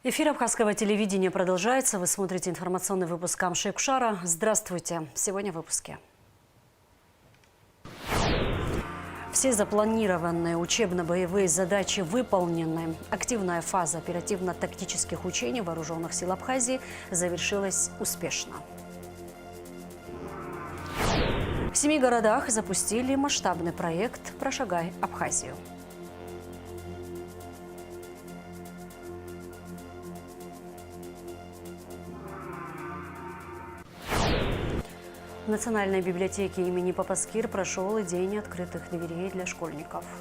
Эфир Абхазского телевидения продолжается. Вы смотрите информационный выпуск Амшекшара. Здравствуйте. Сегодня в выпуске. Все запланированные учебно-боевые задачи выполнены. Активная фаза оперативно-тактических учений Вооруженных сил Абхазии завершилась успешно. В 7 городах запустили масштабный проект «Прошагай Абхазию». В Национальной библиотеке имени Папаскир прошел День открытых дверей для школьников. –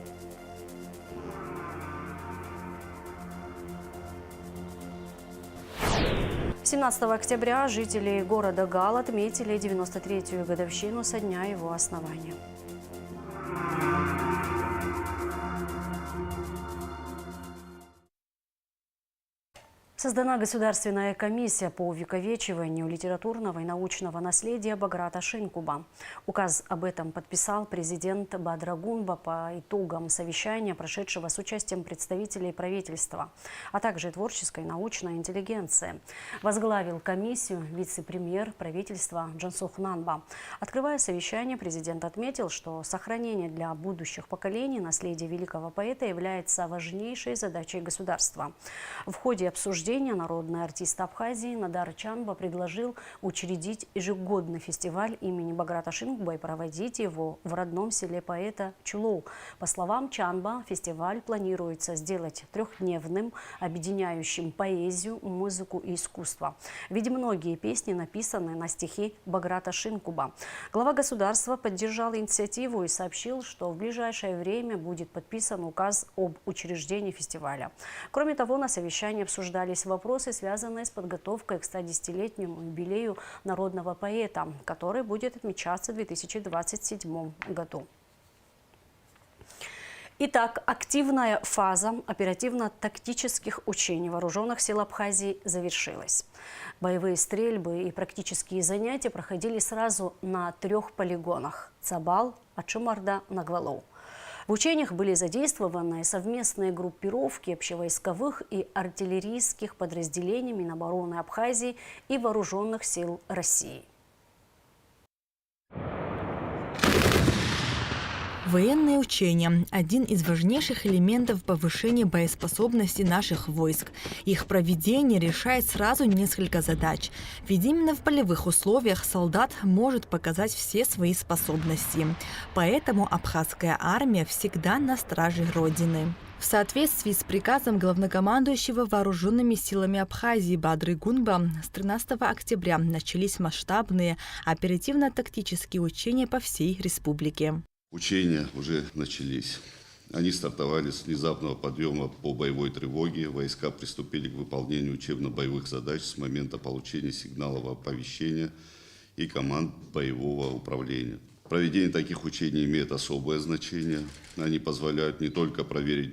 17 октября жители города Гал отметили 93-ю годовщину со дня его основания. Создана Государственная комиссия по увековечиванию литературного и научного наследия Баграта Шинкуба. Указ об этом подписал президент Бадрагунба по итогам совещания, прошедшего с участием представителей правительства, а также творческой и научной интеллигенции. Возглавил комиссию вице-премьер правительства Джансух Нанба. Открывая совещание, президент отметил, что сохранение для будущих поколений наследия великого поэта является важнейшей задачей государства. В ходе обсуждения народный артист Абхазии Надар Чанба предложил учредить ежегодный фестиваль имени Баграта Шинкуба и проводить его в родном селе поэта Чулоу. По словам Чанба, фестиваль планируется сделать трехдневным, объединяющим поэзию, музыку и искусство. Ведь многие песни написаны на стихи Баграта Шинкуба. Глава государства поддержал инициативу и сообщил, что в ближайшее время будет подписан указ об учреждении фестиваля. Кроме того, на совещании обсуждались вопросы, связанные с подготовкой к 110-летнему юбилею народного поэта, который будет отмечаться в 2027 году. Итак, активная фаза оперативно-тактических учений Вооруженных сил Абхазии завершилась. Боевые стрельбы и практические занятия проходили сразу на 3 полигонах – Цабал, Ачымарда, Нагвалоу. В учениях были задействованы совместные группировки общевойсковых и артиллерийских подразделений Минобороны Абхазии и Вооруженных сил России. Военные учения – один из важнейших элементов повышения боеспособности наших войск. Их проведение решает сразу несколько задач. Ведь именно в полевых условиях солдат может показать все свои способности. Поэтому абхазская армия всегда на страже Родины. В соответствии с приказом главнокомандующего Вооруженными силами Абхазии Бадры Гунба с 13 октября начались масштабные оперативно-тактические учения по всей республике. Учения уже начались. Они стартовали с внезапного подъема по боевой тревоге. Войска приступили к выполнению учебно-боевых задач с момента получения сигналов оповещения и команд боевого управления. Проведение таких учений имеет особое значение. Они позволяют не только проверить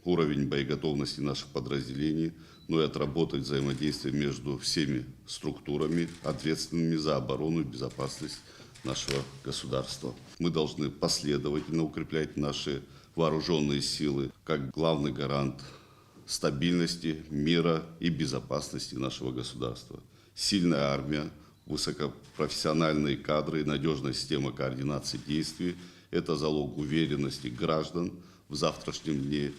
уровень боеготовности наших подразделений, но и отработать взаимодействие между всеми структурами, ответственными за оборону и безопасность нашего государства. Мы должны последовательно укреплять наши вооруженные силы как главный гарант стабильности, мира и безопасности нашего государства. Сильная армия, высокопрофессиональные кадры и надежная система координации действий – это залог уверенности граждан в завтрашнем дне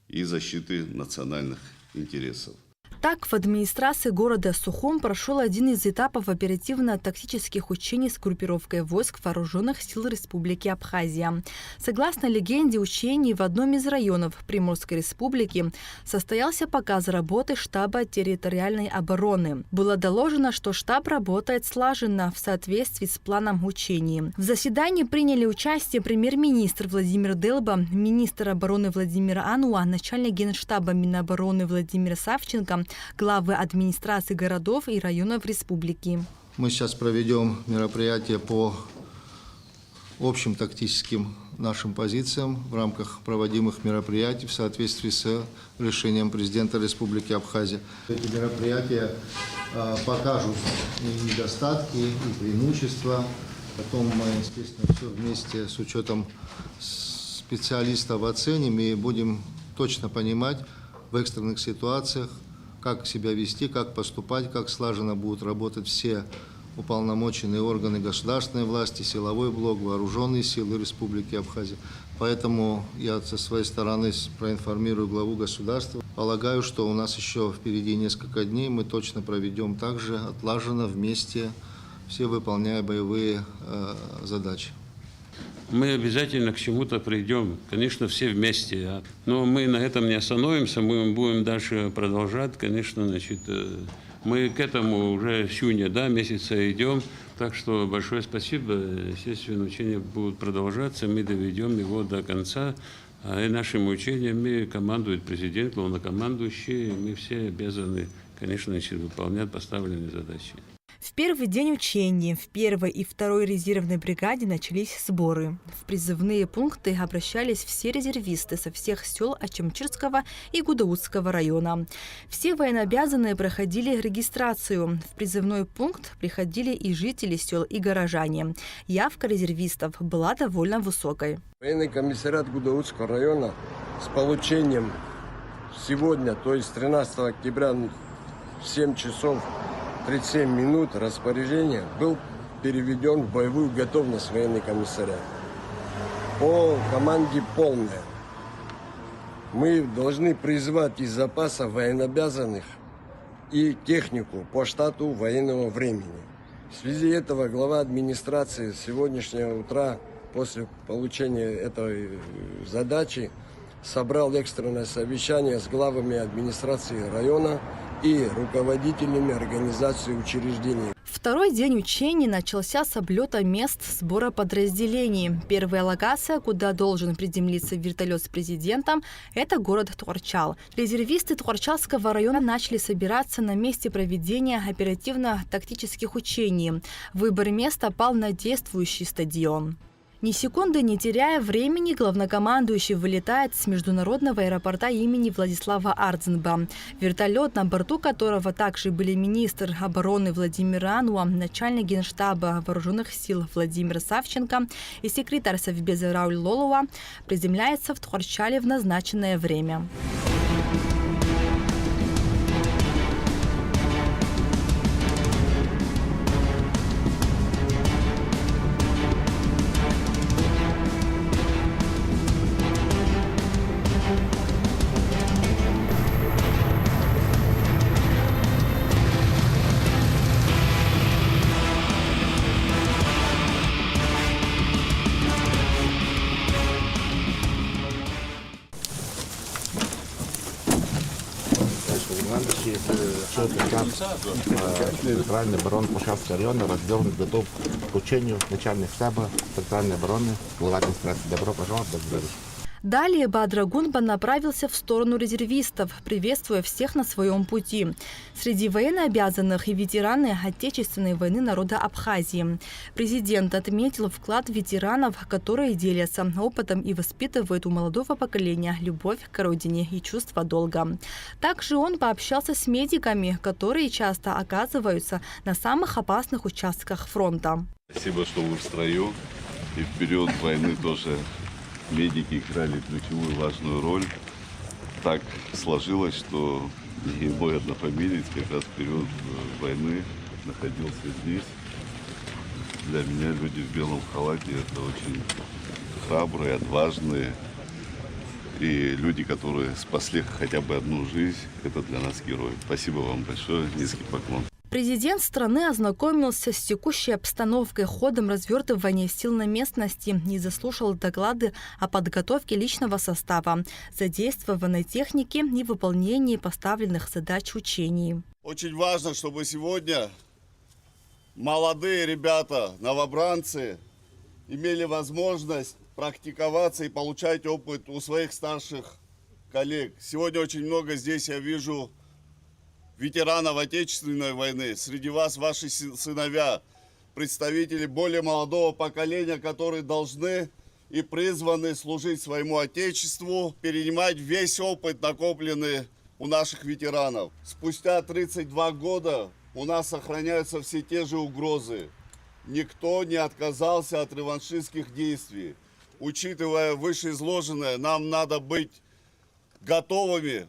и защиты национальных интересов. Так, в администрации города Сухум прошел один из этапов оперативно-тактических учений с группировкой войск Вооруженных сил Республики Абхазия. Согласно легенде учений, в одном из районов Приморской республики состоялся показ работы штаба территориальной обороны. Было доложено, что штаб работает слаженно в соответствии с планом учений. В заседании приняли участие премьер-министр Владимир Делба, министр обороны Владимир Ануа, начальник генштаба Минобороны Владимир Савченко, главы администрации городов и районов республики. Мы сейчас проведем мероприятие по общим тактическим нашим позициям в рамках проводимых мероприятий в соответствии с решением президента Республики Абхазия. Эти мероприятия покажут и недостатки, и преимущества. Потом мы, естественно, все вместе с учетом специалистов оценим и будем точно понимать в экстренных ситуациях, как себя вести, как поступать, как слаженно будут работать все уполномоченные органы государственной власти, силовой блок, вооруженные силы Республики Абхазия. Поэтому я со своей стороны проинформирую главу государства. Полагаю, что у нас еще впереди несколько дней, мы точно проведем также отлаженно вместе, все выполняя боевые задачи. Мы обязательно к чему-то придем, конечно, все вместе. Но мы на этом не остановимся, мы будем дальше продолжать, конечно, значит, мы к этому уже с июня, месяца идем. Так что большое спасибо. Естественно, учения будут продолжаться, мы доведем его до конца. И нашими учениями командует президент, главнокомандующий, и мы все обязаны, конечно, выполнять поставленные задачи. В первый день учений в 1-й и 2-й резервной бригаде начались сборы. В призывные пункты обращались все резервисты со всех сел Ачамчирского и Гудаутского района. Все военнообязанные проходили регистрацию. В призывной пункт приходили и жители сел, и горожане. Явка резервистов была довольно высокой. Военный комиссариат Гудаутского района с получением сегодня, то есть 13 октября в 7 часов 37 минут распоряжения был переведен в боевую готовность военный комиссариат. По команде полная. Мы должны призвать из запаса военнообязанных и технику по штату военного времени. В связи этого глава администрации с сегодняшнего утра после получения этой задачи собрал экстренное совещание с главами администрации района и руководителями организаций учреждений. Второй день учений начался с облета мест сбора подразделений. Первая локация, куда должен приземлиться вертолет с президентом, это город Тхорчал. Резервисты Тхорчалского района начали собираться на месте проведения оперативно-тактических учений. Выбор места пал на действующий стадион. Ни секунды не теряя времени, главнокомандующий вылетает с международного аэропорта имени Владислава Ардзенба. Вертолет, на борту которого также были министр обороны Владимир Ануа, начальник генштаба вооруженных сил Владимир Савченко и секретарь Совбеза Рауль Лолова, приземляется в Тхорчале в назначенное время. Центральной обороны Пашавского района развернут, готов к учению начальник штаба Центральной обороны, глава администрации. Добро пожаловать, благодарю. Далее Бадра Гунба направился в сторону резервистов, приветствуя всех на своем пути. Среди военнообязанных и ветераны Отечественной войны народа Абхазии. Президент отметил вклад ветеранов, которые делятся опытом и воспитывают у молодого поколения любовь к родине и чувство долга. Также он пообщался с медиками, которые часто оказываются на самых опасных участках фронта. Спасибо, что вы в строю. И в период войны тоже медики играли ключевую важную роль. Так сложилось, что и мой однофамилец как раз в период войны находился здесь. Для меня люди в белом халате — это очень храбрые, отважные. И люди, которые спасли хотя бы одну жизнь, это для нас герои. Спасибо вам большое, низкий поклон. Президент страны ознакомился с текущей обстановкой, ходом развертывания сил на местности и заслушал доклады о подготовке личного состава, задействованной техники и выполнении поставленных задач учений. Очень важно, чтобы сегодня молодые ребята, новобранцы, имели возможность практиковаться и получать опыт у своих старших коллег. Сегодня очень много здесь я вижу ветеранов Отечественной войны. Среди вас ваши сыновья, представители более молодого поколения, которые должны и призваны служить своему Отечеству, перенимать весь опыт, накопленный у наших ветеранов. Спустя 32 года у нас сохраняются все те же угрозы. Никто не отказался от реваншистских действий. Учитывая вышеизложенное, нам надо быть готовыми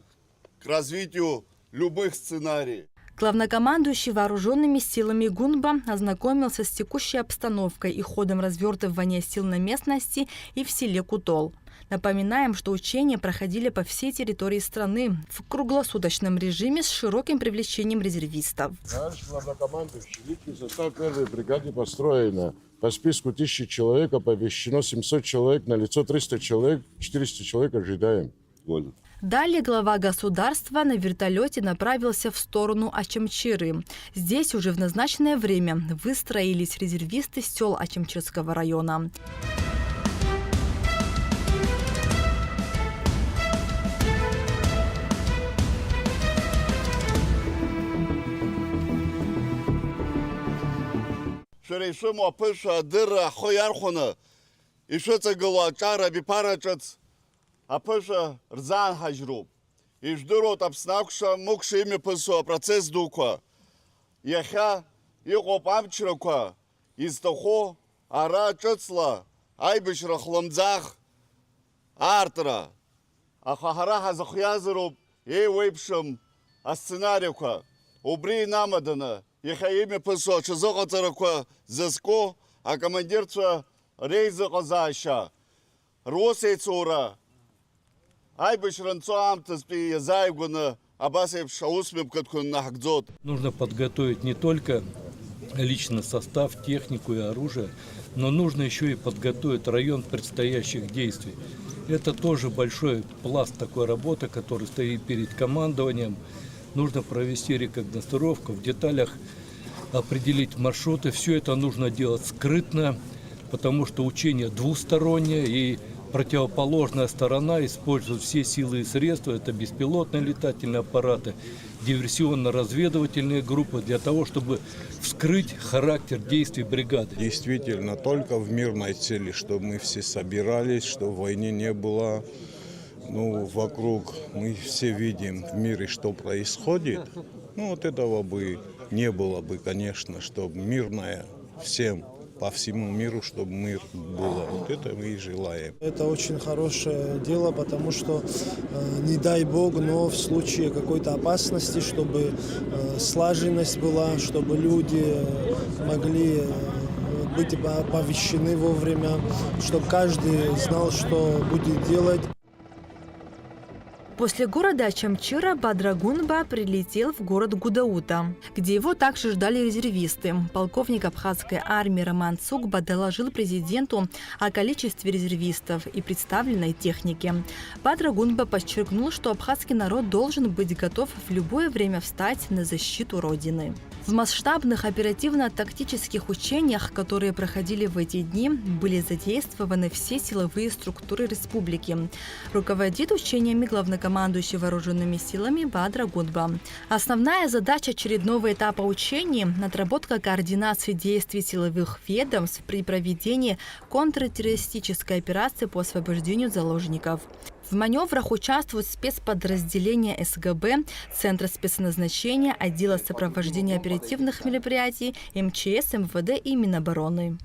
к развитию любых сценариев. Главнокомандующий вооруженными силами Гунба ознакомился с текущей обстановкой и ходом развертывания сил на местности и в селе Кутол. Напоминаем, что учения проходили по всей территории страны в круглосуточном режиме с широким привлечением резервистов. Товарищ главнокомандующий, личный состав первой бригады построено. По списку 1000 человек оповещено 700 человек, на лицо 300 человек, 400 человек ожидаем. Вольно. Далее глава государства на вертолете направился в сторону Ачамчиры. Здесь уже в назначенное время выстроились резервисты сел Ачамчирского района. Шерейшим опыша дыра хоярхуна. И что это галачара бипарачац. Апыша рзан хажруб. И ждурот обснакша мукши ими пысо процесс дука. Яха иғоп амчыраква. Истахо ара чыцла. Айбышра хламзах артра. Ахахара хазахязыруб. Вейпшим асценариква. Убри намадана. Яха ими пысо чызоғатыраква зыско. А командирца рейзы қазаша. Росейцура. Нужно подготовить не только личный состав, технику и оружие, но нужно еще и подготовить район предстоящих действий. Это тоже большой пласт такой работы, который стоит перед командованием. Нужно провести рекогносцировку, в деталях определить маршруты. Все это нужно делать скрытно, потому что учение двустороннее, и противоположная сторона использует все силы и средства. Это беспилотные летательные аппараты, диверсионно-разведывательные группы для того, чтобы вскрыть характер действий бригады. Действительно, только в мирной цели, чтобы мы все собирались, чтобы войны не было. Ну, вокруг мы все видим в мире, что происходит. Ну, вот этого бы не было бы, конечно, чтобы мирное всем, по всему миру, чтобы мир было. Вот это мы и желаем. Это очень хорошее дело, потому что, не дай бог, но в случае какой-то опасности, чтобы слаженность была, чтобы люди могли быть оповещены вовремя, чтобы каждый знал, что будет делать. После города Ачамчира Бадрагунба прилетел в город Гудаута, где его также ждали резервисты. Полковник абхазской армии Роман Цукба доложил президенту о количестве резервистов и представленной технике. Бадрагунба подчеркнул, что абхазский народ должен быть готов в любое время встать на защиту Родины. В масштабных оперативно-тактических учениях, которые проходили в эти дни, были задействованы все силовые структуры республики. Руководит учениями главнокомандующий вооруженными силами Бадрагунба. Основная задача очередного этапа учений – отработка координации действий силовых ведомств при проведении контртеррористической операции по освобождению заложников. В маневрах участвуют спецподразделения СГБ, Центра спецназначения, отдела сопровождения оперативных мероприятий, МЧС, МВД и Минобороны.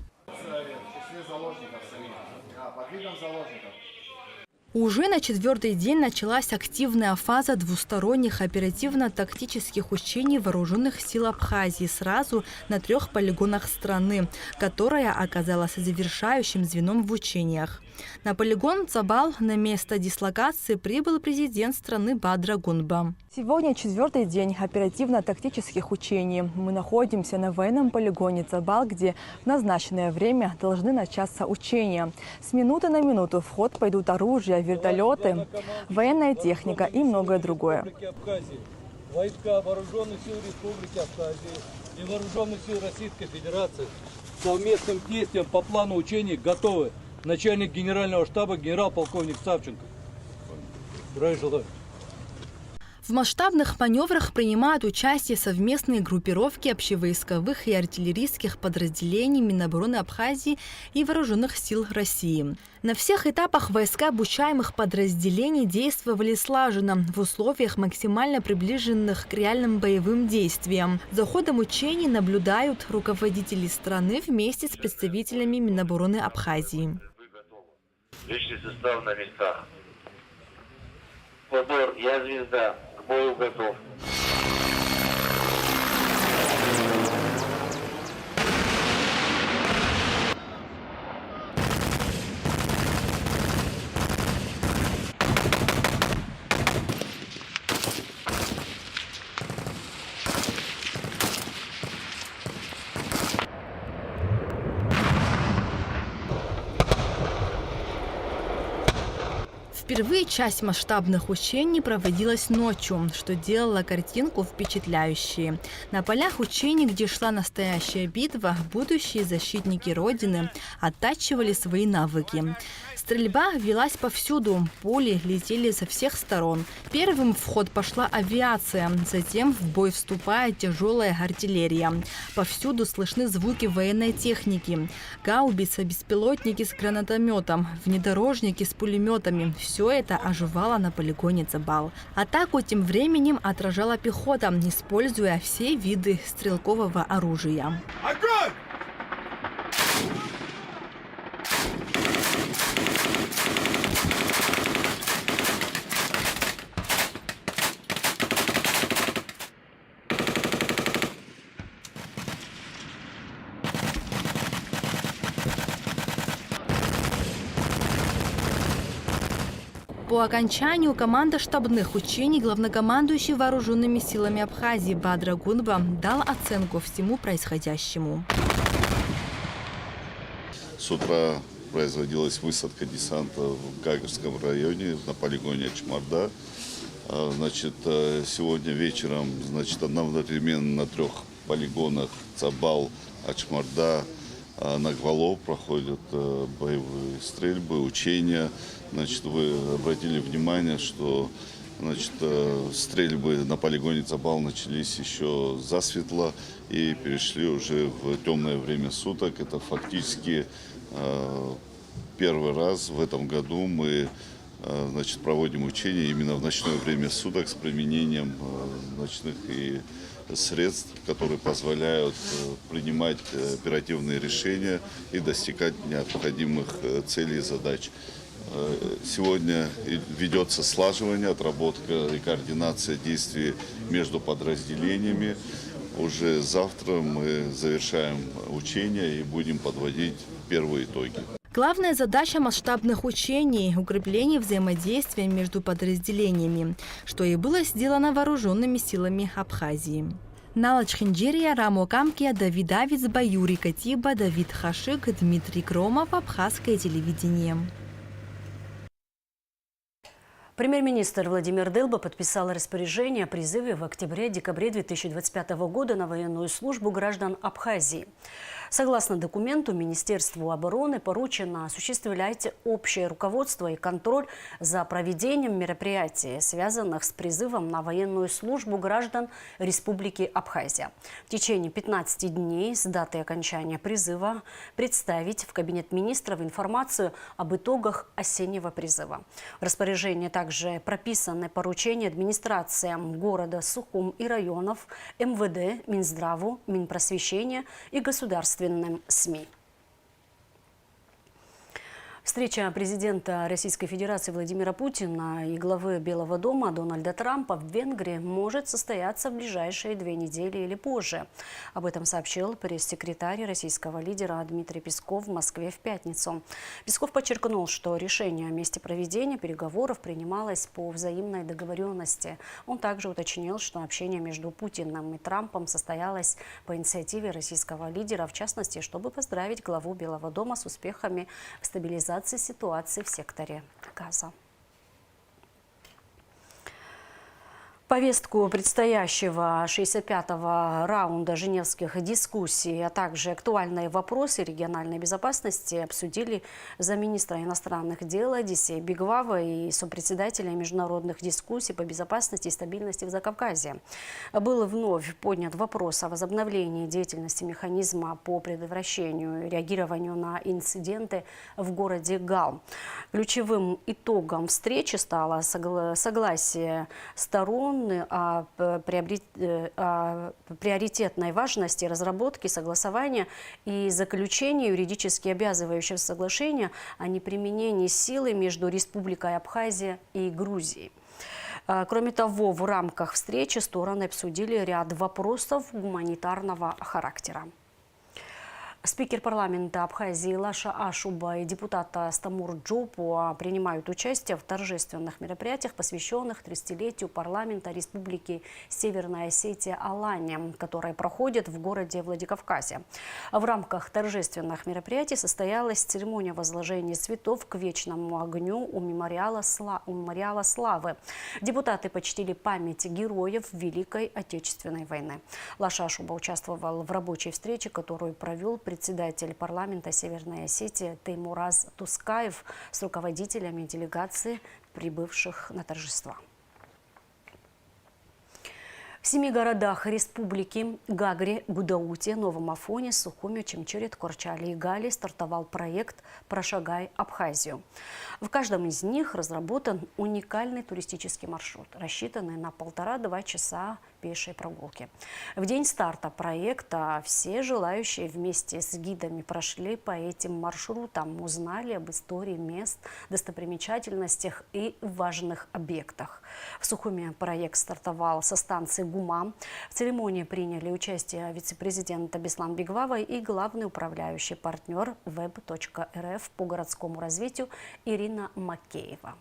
Уже на 4-й день началась активная фаза двусторонних оперативно-тактических учений вооруженных сил Абхазии сразу на 3 полигонах страны, которая оказалась завершающим звеном в учениях. На полигон Цабал на место дислокации прибыл президент страны Бадрагунба. Сегодня 4-й день оперативно-тактических учений. Мы находимся на военном полигоне Цабал, где в назначенное время должны начаться учения. С минуты на минуту в ход пойдут оружие, вертолеты, военная техника и многое другое. Войска Вооруженных сил Республики Абхазия и Вооруженных сил Российской Федерации совместным действием по плану учений готовы. Начальник генерального штаба генерал-полковник Савченко. Здравия желаю. В масштабных маневрах принимают участие совместные группировки общевойсковых и артиллерийских подразделений Минобороны Абхазии и Вооруженных сил России. На всех этапах войска обучаемых подразделений действовали слаженно, в условиях максимально приближенных к реальным боевым действиям. За ходом учений наблюдают руководители страны вместе с представителями Минобороны Абхазии. Личный состав на местах. Подор, я звезда, к бою готов. Впервые часть масштабных учений проводилась ночью, что делало картинку впечатляющей. На полях учений, где шла настоящая битва, будущие защитники Родины оттачивали свои навыки. Стрельба велась повсюду, пули летели со всех сторон. Первым в ход пошла авиация, затем в бой вступает тяжелая артиллерия. Повсюду слышны звуки военной техники. Гаубицы, беспилотники с гранатометом, внедорожники с пулеметами. Все это оживало на полигоне Цабал. Атаку тем временем отражала пехота, используя все виды стрелкового оружия. Огонь! По окончанию команда штабных учений главнокомандующий вооруженными силами Абхазии Бадра Гунба дал оценку всему происходящему. С утра производилась высадка десанта в Гагарском районе на полигоне Ачмарда. Значит, сегодня вечером, значит, одновременно на 3 полигонах Цабал, Ачмарда, Нагвало проходят боевые стрельбы, учения. Значит, вы обратили внимание, что, значит, стрельбы на полигоне Цабал начались еще засветло и перешли уже в темное время суток. Это фактически первый раз в этом году мы, значит, проводим учения именно в ночное время суток с применением ночных и средств, которые позволяют принимать оперативные решения и достигать необходимых целей и задач. Сегодня ведется слаживание, отработка и координация действий между подразделениями. Уже завтра мы завершаем учения и будем подводить первые итоги. Главная задача масштабных учений – укрепление взаимодействия между подразделениями, что и было сделано вооруженными силами Абхазии. Налач Хинджерия, Рамо Камкия, Давид Давиц, Юрий Катиба, Давид Хашик, Дмитрий Кромов, Абхазское телевидение. Премьер-министр Владимир Дылба подписал распоряжение о призыве в октябре-декабре 2025 года на военную службу граждан Абхазии. Согласно документу, Министерству обороны поручено осуществлять общее руководство и контроль за проведением мероприятий, связанных с призывом на военную службу граждан Республики Абхазия. В течение 15 дней с даты окончания призыва представить в Кабинет министров информацию об итогах осеннего призыва. В распоряжении также прописаны поручения администрациям города Сухум и районов, МВД, Минздраву, Минпросвещения и государственным СМИ. Встреча президента Российской Федерации Владимира Путина и главы Белого дома Дональда Трампа в Венгрии может состояться в ближайшие 2 недели или позже. Об этом сообщил пресс-секретарь российского лидера Дмитрий Песков в Москве в пятницу. Песков подчеркнул, что решение о месте проведения переговоров принималось по взаимной договоренности. Он также уточнил, что общение между Путиным и Трампом состоялось по инициативе российского лидера, в частности, чтобы поздравить главу Белого дома с успехами в стабилизации ситуации в секторе Газа. Повестку предстоящего 65-го раунда женевских дискуссий, а также актуальные вопросы региональной безопасности обсудили замминистра иностранных дел Одиссея Бигвава и сопредседателя международных дискуссий по безопасности и стабильности в Закавказье. Был вновь поднят вопрос о возобновлении деятельности механизма по предотвращению и реагированию на инциденты в городе Гал. Ключевым итогом встречи стало согласие сторон о приоритетной важности разработки, согласования и заключения юридически обязывающего соглашения о неприменении силы между Республикой Абхазия и Грузией. Кроме того, в рамках встречи стороны обсудили ряд вопросов гуманитарного характера. Спикер парламента Абхазии Лаша Ашуба и депутат Стамур Джопу принимают участие в торжественных мероприятиях, посвященных 30-летию парламента Республики Северная Осетия Алания, которые проходят в городе Владикавказе. В рамках торжественных мероприятий состоялась церемония возложения цветов к вечному огню у мемориала славы. Депутаты почтили память героев Великой Отечественной войны. Лаша Ашуба участвовал в рабочей встрече, которую провел председатель парламента Северной Осетии Теймураз Тускаев с руководителями делегации, прибывших на торжества. В 7 городах республики – Гагре, Гудауте, Новом Афоне, Сухуме, Чемчерет, Корчали и Гали – стартовал проект «Прошагай Абхазию». В каждом из них разработан уникальный туристический маршрут, рассчитанный на 1,5–2 часа пешей прогулки. В день старта проекта все желающие вместе с гидами прошли по этим маршрутам, узнали об истории мест, достопримечательностях и важных объектах. В Сухуме проект стартовал со станции Гума. В церемонии приняли участие вице-президент Беслан Бигвава и главный управляющий партнер web.rf по городскому развитию Ирина Макеева.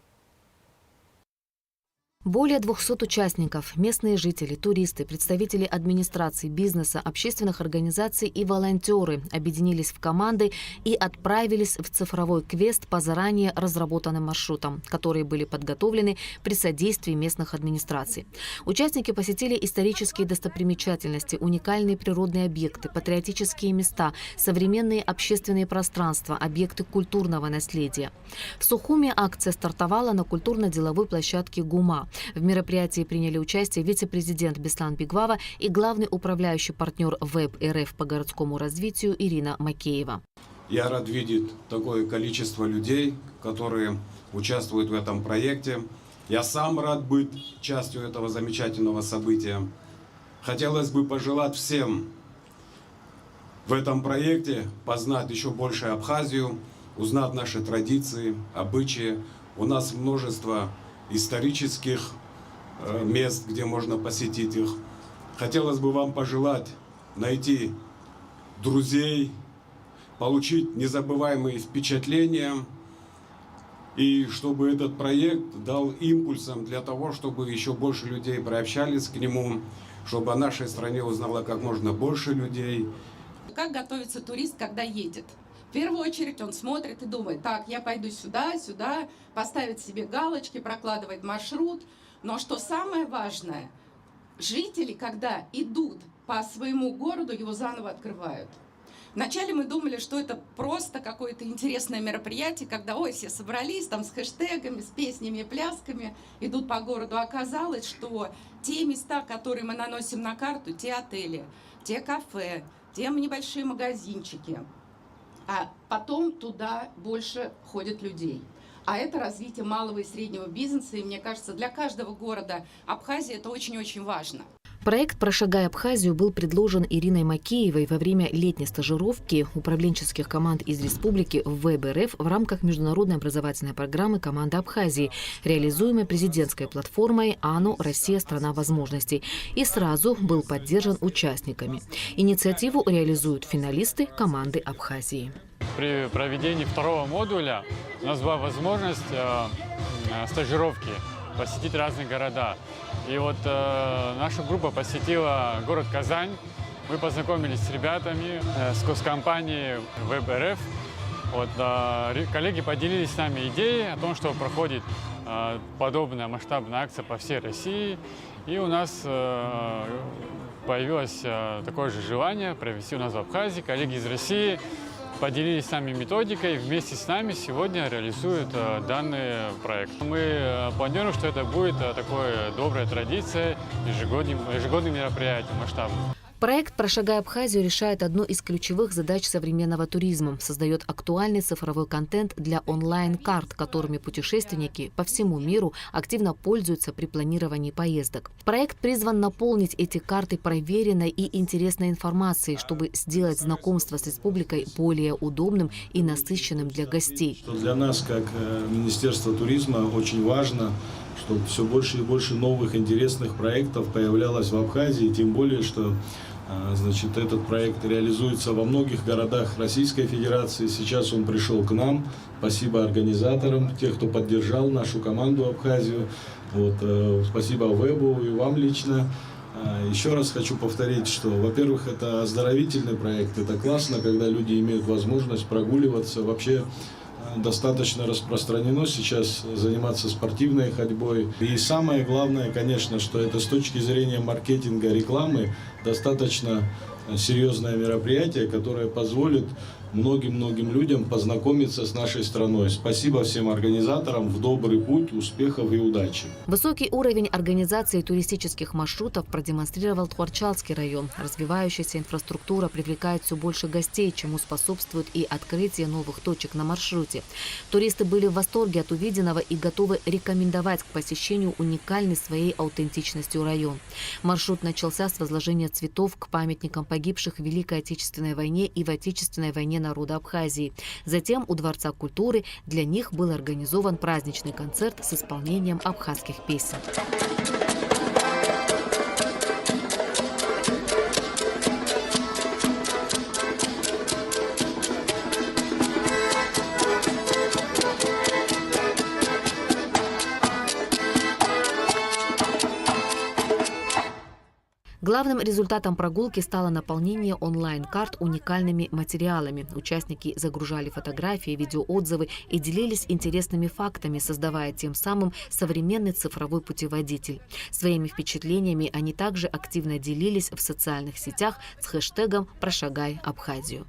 Более 200 участников, местные жители, туристы, представители администрации, бизнеса, общественных организаций и волонтеры объединились в команды и отправились в цифровой квест по заранее разработанным маршрутам, которые были подготовлены при содействии местных администраций. Участники посетили исторические достопримечательности, уникальные природные объекты, патриотические места, современные общественные пространства, объекты культурного наследия. В Сухуме акция стартовала на культурно-деловой площадке ГУМА. В мероприятии приняли участие вице-президент Беслан Бигвава и главный управляющий партнер ВЭБ-РФ по городскому развитию Ирина Макеева. Я рад видеть такое количество людей, которые участвуют в этом проекте. Я сам рад быть частью этого замечательного события. Хотелось бы пожелать всем в этом проекте познать еще больше Абхазию, узнать наши традиции, обычаи. У нас множество исторических мест, где можно посетить их. Хотелось бы вам пожелать найти друзей, получить незабываемые впечатления, и чтобы этот проект дал импульсом для того, чтобы еще больше людей приобщались к нему, чтобы о нашей стране узнало как можно больше людей. Как готовится турист, когда едет? В первую очередь он смотрит и думает: так, я пойду сюда, сюда, поставит себе галочки, прокладывает маршрут. Но что самое важное, жители, когда идут по своему городу, его заново открывают. Вначале мы думали, что это просто какое-то интересное мероприятие, когда все собрались там с хэштегами, с песнями и плясками, идут по городу. Оказалось, что те места, которые мы наносим на карту, те отели, те кафе, те небольшие магазинчики, а потом туда больше ходят людей. А это развитие малого и среднего бизнеса, и мне кажется, для каждого города Абхазии это очень-очень важно. Проект «Прошагай Абхазию» был предложен Ириной Макеевой во время летней стажировки управленческих команд из республики в ВЭБ-РФ в рамках международной образовательной программы «Команда Абхазии», реализуемой президентской платформой «АНО. Россия. Страна возможностей», и сразу был поддержан участниками. Инициативу реализуют финалисты команды Абхазии. При проведении второго модуля у нас была возможность стажировки, посетить разные города. И вот наша группа посетила город Казань. Мы познакомились с ребятами, с госкомпанией ВЭБ-РФ. Коллеги поделились с нами идеей о том, что проходит подобная масштабная акция по всей России. И у нас появилось такое же желание провести у нас в Абхазии. Коллеги из России поделились с нами методикой, вместе с нами сегодня реализуют данный проект. Мы планируем, что это будет такой добрая традиция, ежегодным мероприятием масштабным. Проект «Прошагай Абхазию» решает одну из ключевых задач современного туризма. Создает актуальный цифровой контент для онлайн-карт, которыми путешественники по всему миру активно пользуются при планировании поездок. Проект призван наполнить эти карты проверенной и интересной информацией, чтобы сделать знакомство с республикой более удобным и насыщенным для гостей. Для нас, как Министерство туризма, очень важно, чтобы все больше и больше новых интересных проектов появлялось в Абхазии, тем более, что Значит, этот проект реализуется во многих городах Российской Федерации. Сейчас он пришел к нам. Спасибо организаторам, тех, кто поддержал нашу команду Абхазию. Вот, спасибо Вебу и вам лично. Еще раз хочу повторить, что, во-первых, это оздоровительный проект. Это классно, когда люди имеют возможность прогуливаться. Вообще достаточно распространено сейчас заниматься спортивной ходьбой. И самое главное, конечно, что это с точки зрения маркетинга, рекламы, достаточно серьезное мероприятие, которое позволит многим-многим людям познакомиться с нашей страной. Спасибо всем организаторам, в добрый путь, успехов и удачи. Высокий уровень организации туристических маршрутов продемонстрировал Тхуарчалский район. Развивающаяся инфраструктура привлекает все больше гостей, чему способствует и открытие новых точек на маршруте. Туристы были в восторге от увиденного и готовы рекомендовать к посещению уникальный своей аутентичностью район. Маршрут начался с возложения цветов к памятникам погибших в Великой Отечественной войне и в Отечественной войне народа Абхазии. Затем у Дворца культуры для них был организован праздничный концерт с исполнением абхазских песен. Главным результатом прогулки стало наполнение онлайн-карт уникальными материалами. Участники загружали фотографии, видеоотзывы и делились интересными фактами, создавая тем самым современный цифровой путеводитель. Своими впечатлениями они также активно делились в социальных сетях с хэштегом «Прошагай Абхазию».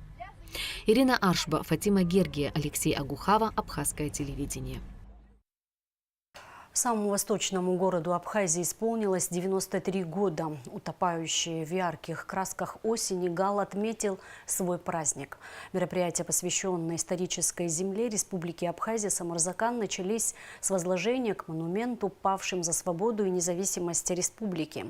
Ирина Аршба, Фатима Гергия, Алексей Агухава, Абхазское телевидение. Самому восточному городу Абхазии исполнилось 93 года. Утопающий в ярких красках осени, Гал отметил свой праздник. Мероприятия, посвященные исторической земле Республики Абхазия Самарзакан, начались с возложения к монументу павшим за свободу и независимость республики.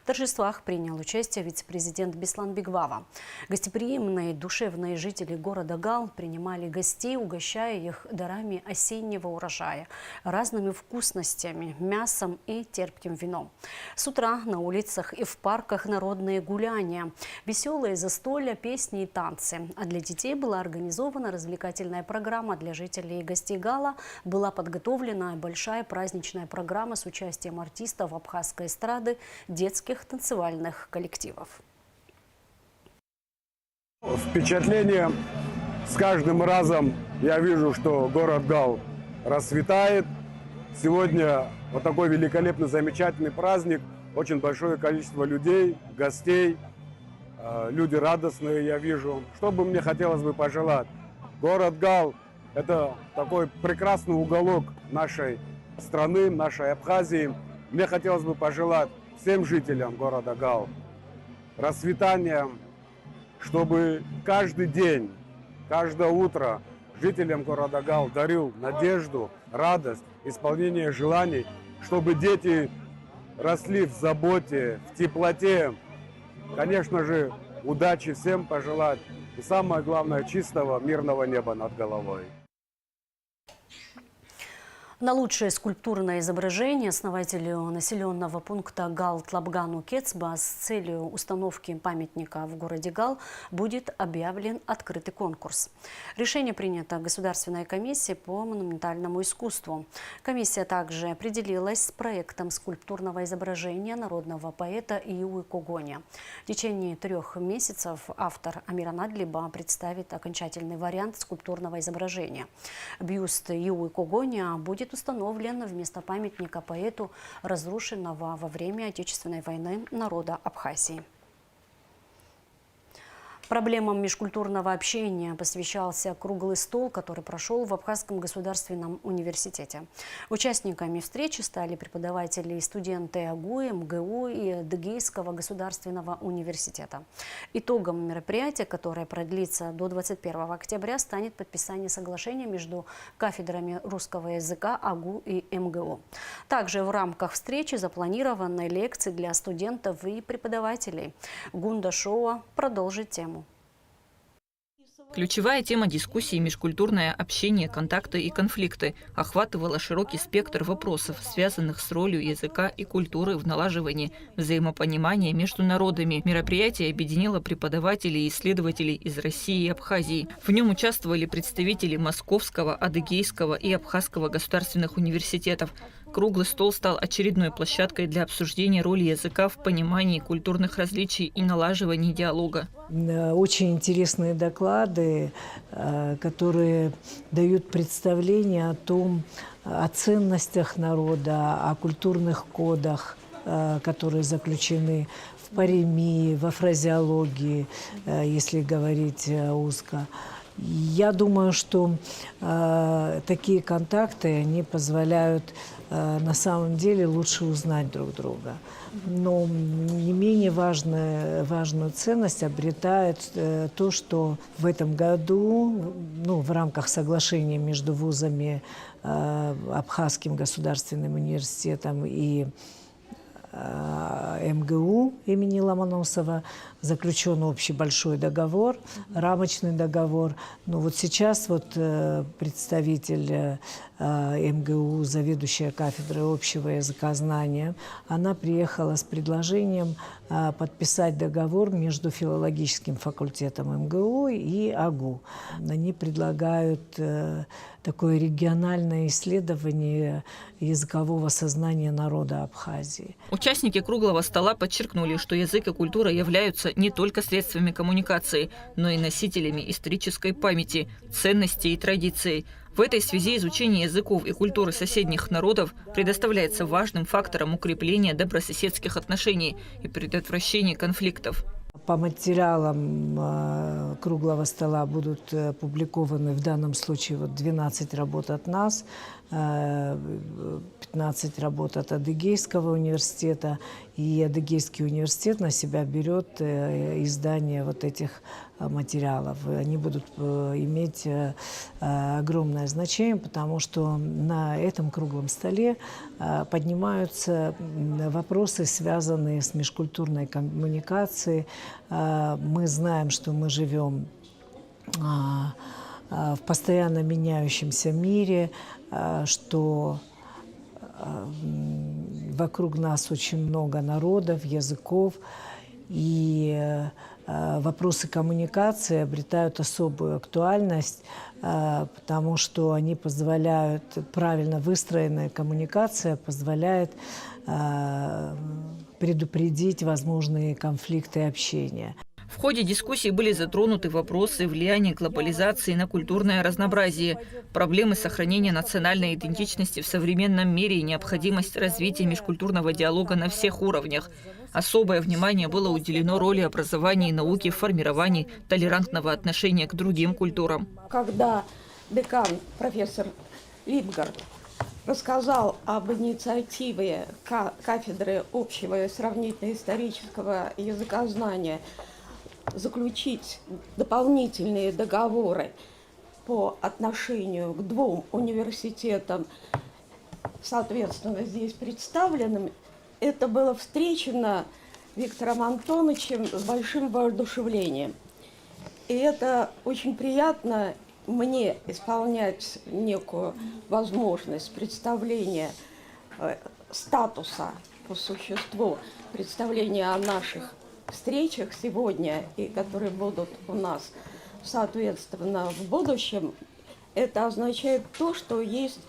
В торжествах принял участие вице-президент Беслан Бигвава. Гостеприимные, душевные жители города Гал принимали гостей, угощая их дарами осеннего урожая, разными вкусностями, мясом и терпким вином. С утра на улицах и в парках народные гуляния, веселые застолья, песни и танцы. А для детей была организована развлекательная программа. Для жителей и гостей Гала была подготовлена большая праздничная программа с участием артистов абхазской эстрады, детских танцевальных коллективов. Впечатление с каждым разом я вижу, что город Гал расцветает. Сегодня вот такой великолепный, замечательный праздник. Очень большое количество людей, гостей. Люди радостные, я вижу. Что бы мне хотелось бы пожелать? Город Гал – это такой прекрасный уголок нашей страны, нашей Абхазии. Мне хотелось бы пожелать всем жителям города Гал расцветания, чтобы каждый день, каждое утро жителям города Гал дарил надежду, радость, исполнение желаний, чтобы дети росли в заботе, в теплоте. Конечно же, удачи всем пожелать и самое главное, чистого мирного неба над головой. На лучшее скульптурное изображение основателю населенного пункта Гал Тлабгану Кецба с целью установки памятника в городе Гал будет объявлен открытый конкурс. Решение принято Государственной комиссией по монументальному искусству. Комиссия также определилась с проектом скульптурного изображения народного поэта Иуи Когоня. В течение 3 месяцев автор Амир Анадлиба представит окончательный вариант скульптурного изображения. Бюст Иуи Когоня будет установлен вместо памятника поэту, разрушенного во время Отечественной войны народа Абхазии. Проблемам межкультурного общения посвящался круглый стол, который прошел в Абхазском государственном университете. Участниками встречи стали преподаватели и студенты АГУ, МГУ и Адыгейского государственного университета. Итогом мероприятия, которое продлится до 21 октября, станет подписание соглашения между кафедрами русского языка АГУ и МГУ. Также в рамках встречи запланированы лекции для студентов и преподавателей. Гунда Шоуа продолжит тему. Ключевая тема дискуссии «Межкультурное общение, контакты и конфликты» охватывала широкий спектр вопросов, связанных с ролью языка и культуры в налаживании взаимопонимания между народами. Мероприятие объединило преподавателей и исследователей из России и Абхазии. В нем участвовали представители Московского, Адыгейского и Абхазского государственных университетов. Круглый стол стал очередной площадкой для обсуждения роли языка в понимании культурных различий и налаживании диалога. Очень интересные доклады, которые дают представление о ценностях народа, о культурных кодах, которые заключены в паремии, во фразеологии, если говорить узко. Я думаю, что такие контакты, они позволяют на самом деле лучше узнать друг друга. Но не менее важную ценность обретает то, что в этом году, в рамках соглашения между вузами, Абхазским государственным университетом и МГУ имени Ломоносова заключен общий большой договор, рамочный договор. Но вот сейчас представитель МГУ, заведующая кафедрой общего языкознания, она приехала с предложением подписать договор между филологическим факультетом МГУ и АГУ. Они предлагают такое региональное исследование языкового сознания народа Абхазии. Участники круглого стола подчеркнули, что язык и культура являются не только средствами коммуникации, но и носителями исторической памяти, ценностей и традиций. В этой связи изучение языков и культуры соседних народов предоставляется важным фактором укрепления добрососедских отношений и предотвращения конфликтов. По материалам круглого стола будут публикованы в данном случае 12 работ от нас, 15 работ от Адыгейского университета. И Адыгейский университет на себя берет издание этих материалов. Они будут иметь огромное значение, потому что на этом круглом столе поднимаются вопросы, связанные с межкультурной коммуникацией. Мы знаем, что мы живем в постоянно меняющемся мире, что вокруг нас очень много народов, языков, и вопросы коммуникации обретают особую актуальность, потому что они позволяют, правильно выстроенная коммуникация позволяет предупредить возможные конфликты общения. В ходе дискуссии были затронуты вопросы влияния глобализации на культурное разнообразие, проблемы сохранения национальной идентичности в современном мире и необходимость развития межкультурного диалога на всех уровнях. Особое внимание было уделено роли образования и науки в формировании толерантного отношения к другим культурам. Когда декан, профессор Липгард, рассказал об инициативе кафедры общего и сравнительно-исторического языкознания заключить дополнительные договоры по отношению к двум университетам, соответственно, здесь представленным, это было встречено Виктором Антоновичем с большим воодушевлением. И это очень приятно мне исполнять некую возможность представления статуса по существу, представления о наших встречах сегодня и которые будут у нас, соответственно, в будущем. Это означает то, что есть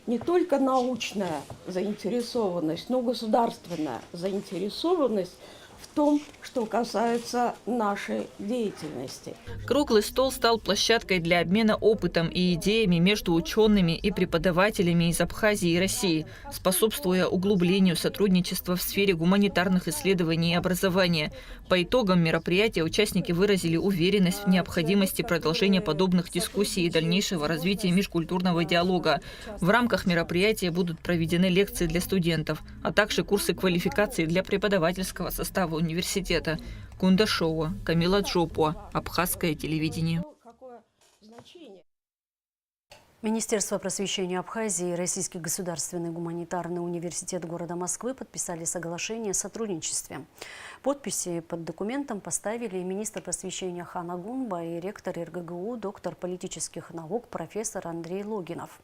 не только научная заинтересованность, но и государственная заинтересованность в том, что касается нашей деятельности. Круглый стол стал площадкой для обмена опытом и идеями между учеными и преподавателями из Абхазии и России, способствуя углублению сотрудничества в сфере гуманитарных исследований и образования. По итогам мероприятия участники выразили уверенность в необходимости продолжения подобных дискуссий и дальнейшего развития межкультурного диалога. В рамках мероприятия будут проведены лекции для студентов, а также курсы квалификации для преподавательского состава университета. Кундашова, Камила Джопуа, Абхазское телевидение. Министерство просвещения Абхазии и Российский государственный гуманитарный университет города Москвы подписали соглашение о сотрудничестве. Подписи под документом поставили министр просвещения Хана Гунба и ректор РГГУ, доктор политических наук, профессор Андрей Логинов.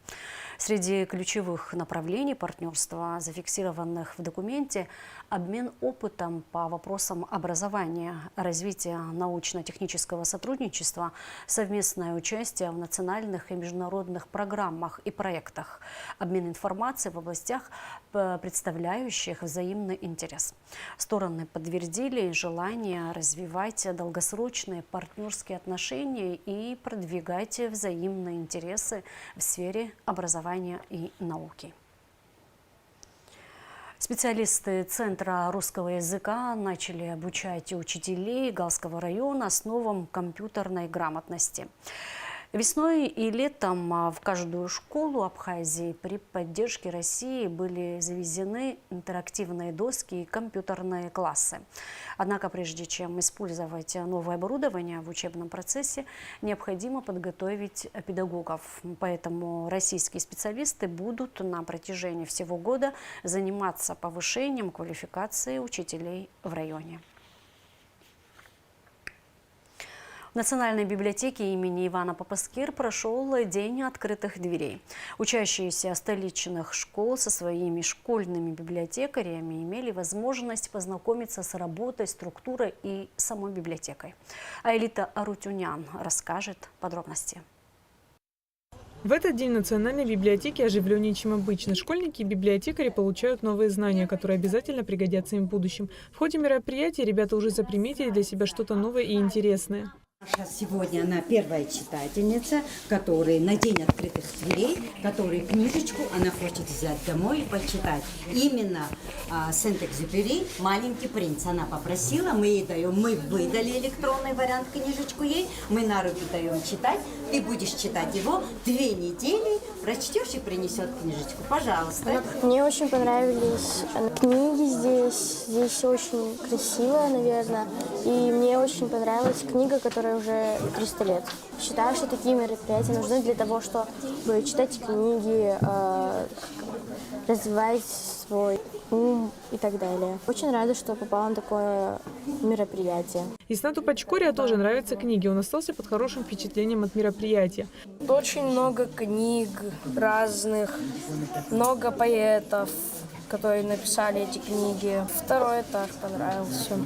Среди ключевых направлений партнерства, зафиксированных в документе, обмен опытом по вопросам образования, развитие научно-технического сотрудничества, совместное участие в национальных и международных программах и проектах, обмен информацией в областях, представляющих взаимный интерес. Стороны подтвердили желание развивать долгосрочные партнерские отношения и продвигать взаимные интересы в сфере образования и науки. Специалисты Центра русского языка начали обучать учителей Галского района основам компьютерной грамотности. Весной и летом в каждую школу Абхазии при поддержке России были завезены интерактивные доски и компьютерные классы. Однако прежде чем использовать новое оборудование в учебном процессе, необходимо подготовить педагогов. Поэтому российские специалисты будут на протяжении всего года заниматься повышением квалификации учителей в районе. В Национальной библиотеке имени Ивана Попаскир прошел День открытых дверей. Учащиеся столичных школ со своими школьными библиотекарями имели возможность познакомиться с работой, структурой и самой библиотекой. Аэлита Арутюнян расскажет подробности. В этот день в Национальной библиотеке оживленнее, чем обычно. Школьники и библиотекари получают новые знания, которые обязательно пригодятся им в будущем. В ходе мероприятия ребята уже заприметили для себя что-то новое и интересное. Сегодня она первая читательница, которая на день открытых дверей, которая книжечку она хочет взять домой и почитать. Именно Сент-Экзюпери «Маленький принц». Она попросила, мы ей даем, мы выдали электронный вариант книжечку ей, мы на руки даем читать. Ты будешь читать его 2 недели, прочтешь и принесет книжечку. Пожалуйста. Мне очень понравились книги здесь. Здесь очень красиво, наверное. И мне очень понравилась книга, которая уже 300 лет. Считаю, что такие мероприятия нужны для того, чтобы читать книги, развивать свой ум и так далее. Очень рада, что попала на такое мероприятие. Иснату Пачкория тоже нравятся книги. Он остался под хорошим впечатлением от мероприятия. Очень много книг разных, много поэтов, которые написали эти книги. Второй этаж понравился.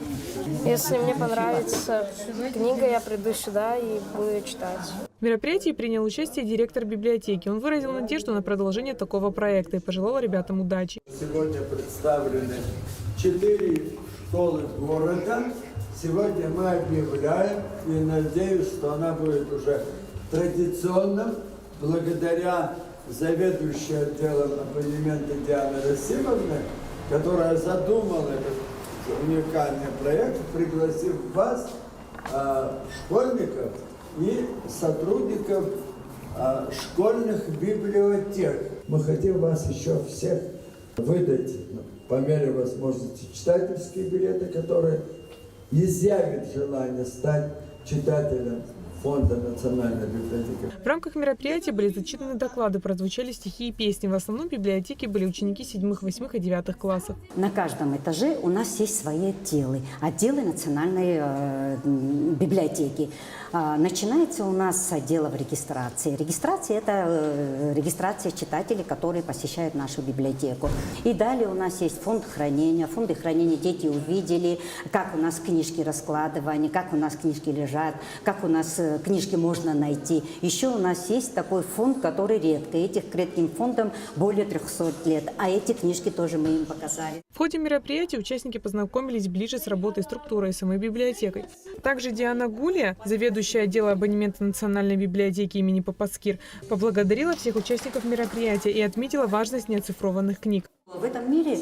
Если мне понравится книга, я приду сюда и буду читать. В мероприятии принял участие директор библиотеки. Он выразил надежду на продолжение такого проекта и пожелал ребятам удачи. Сегодня представлены 4 школы города. Сегодня мы объявляем, и надеюсь, что она будет уже традиционным, благодаря заведующей отделом абонемента Дианы Расимовны, которая задумала этот уникальный проект, пригласив вас, школьников и сотрудников школьных библиотек. Мы хотим вас еще всех выдать по мере возможности читательские билеты, которые изъявят желание стать читателем Фонда Национальной библиотеки. В рамках мероприятия были зачитаны доклады, прозвучали стихи и песни. В основном в библиотеке были ученики 7, 8 и 9 классов. На каждом этаже у нас есть свои отделы Национальной библиотеки. Начинается у нас с отделов регистрации. Регистрация – это регистрация читателей, которые посещают нашу библиотеку. И далее у нас есть фонд хранения. В фонде хранения дети увидели, как у нас книжки раскладывания, как у нас книжки лежат, как у нас книжки можно найти. Еще у нас есть такой фонд, который редкий. Этим фондом более 300 лет. А эти книжки тоже мы им показали. В ходе мероприятия участники познакомились ближе с работой структурой и самой библиотекой. Также Диана Гулия, заведующая отдела абонемента Национальной библиотеки имени Попаскир, поблагодарила всех участников мероприятия и отметила важность неоцифрованных книг. В этом мире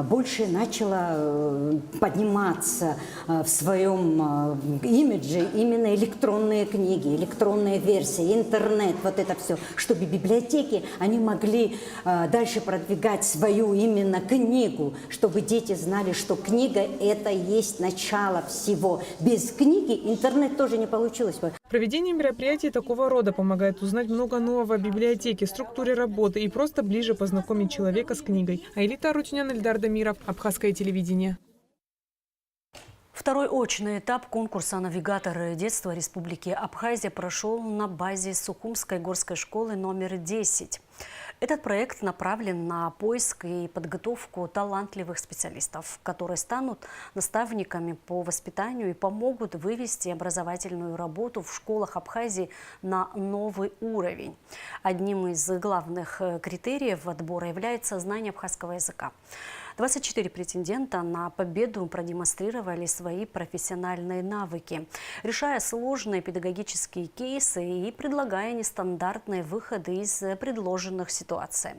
больше начало подниматься в своем имидже именно электронные книги, электронные версии, интернет, вот это все, чтобы библиотеки, они могли дальше продвигать свою именно книгу, чтобы дети знали, что книга – это есть начало всего. Без книги интернет тоже не получилось бы. Проведение мероприятий такого рода помогает узнать много нового о библиотеке, структуре работы и просто ближе познакомить человека с книгой. Аэлита Арутюнян, Эльдар Дамиров, Абхазское телевидение. Второй очный этап конкурса «Навигаторы детства Республики Абхазия» прошел на базе Сухумской горской школы номер 10. Этот проект направлен на поиск и подготовку талантливых специалистов, которые станут наставниками по воспитанию и помогут вывести образовательную работу в школах Абхазии на новый уровень. Одним из главных критериев отбора является знание абхазского языка. 24 претендента на победу продемонстрировали свои профессиональные навыки, решая сложные педагогические кейсы и предлагая нестандартные выходы из предложенных ситуаций.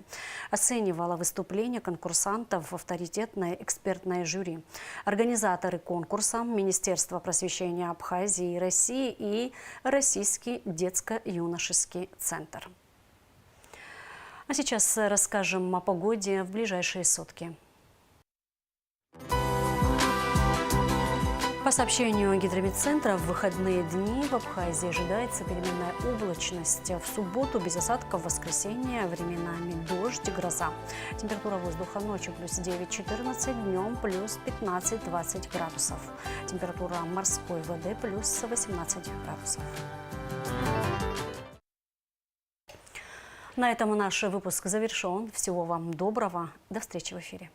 Оценивало выступления конкурсантов авторитетное экспертное жюри. Организаторы конкурса – Министерство просвещения Абхазии и России и Российский детско-юношеский центр. А сейчас расскажем о погоде в ближайшие сутки. По сообщению гидрометцентра, в выходные дни в Абхазии ожидается переменная облачность. В субботу без осадков, в воскресенье временами дождь и гроза. Температура воздуха ночью плюс 9-14, днем плюс 15-20 градусов. Температура морской воды плюс 18 градусов. На этом наш выпуск завершен. Всего вам доброго. До встречи в эфире.